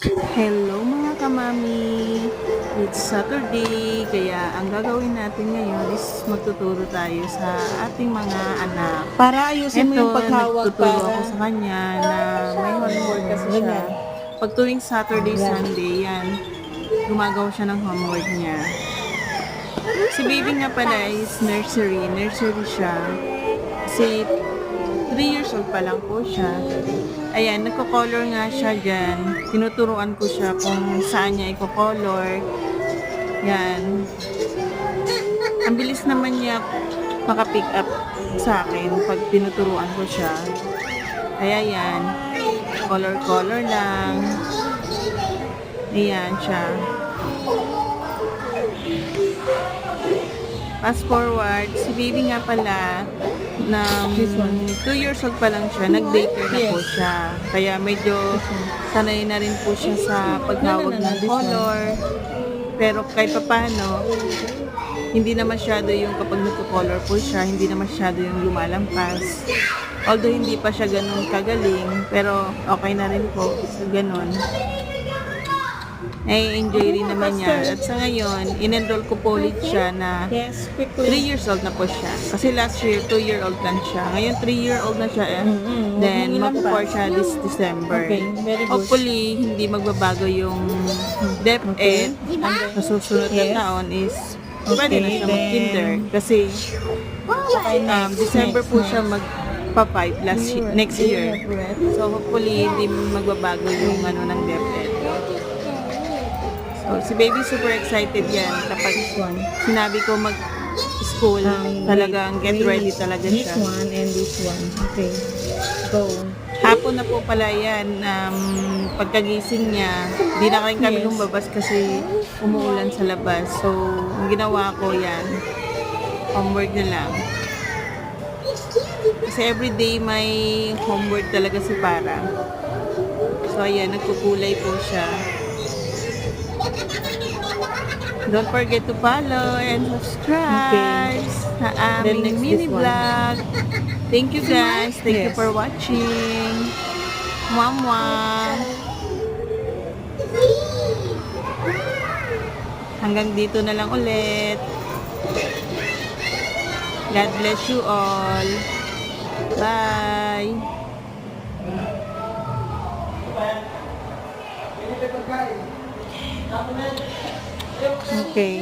Hello mga kamami! It's Saturday, kaya ang gagawin natin ngayon is magtuturo tayo sa ating mga anak. Para ayusin mo yung Ito, paghawak nagtuturo para ako sa kanya na may homework kasi siya. ganyan. Pag tuwing Saturday, Yan. Sunday, yan, gumagawa siya ng homework niya. Si baby nga pala is nursery siya. Kasi 3 years old pa lang po siya. Ayan, nagko-color nga siya dyan. Tinuturuan ko siya kung saan niya i-color. Yan. Ang bilis naman niya maka-pick up sa akin pag tinuturuan ko siya. Kaya yan, color-color lang. Ayan siya. Fast forward, si baby nga pala, na 2 years old pa lang siya, nag-daycare na po siya. Kaya medyo sanay na rin po siya sa paghawag ng color. Pero kahit paano, hindi na masyado yung kapag nagko-color po siya, hindi na masyado yung lumalampas. Although hindi pa siya ganun kagaling, pero okay na rin po sa ganun. Enjoy rin naman niya. At sa ngayon, in-enroll ko po ulit siya na 3 years old na po siya. Kasi last year, 2-year-old lang siya. Ngayon, 3-year-old na siya. Then, magpo-4 siya this December. Okay, very good. Hopefully, hindi magbabago yung DepEd. Sa susunod na taon is pwede na siya mag-kinder. Kasi, December po siya magpa-5 next year. So, hopefully, hindi magbabago yung ng DepEd. So, si baby super excited yan kapag sinabi ko mag-school, talagang get ready talaga siya. This one and this one. Okay. Go. Hapon na po pala yan, pagkagising niya, di na rin kami lumabas kasi umuulan sa labas. So, ang ginawa ko yan, homework na lang. Kasi everyday may homework talaga si Para. So, ayan, nagkukulay po siya. Don't forget to follow and subscribe sa aming mini vlog. Thank you guys. Thank you for watching. Mwah. Hanggang dito na lang ulit. God bless you all. Bye. Okay.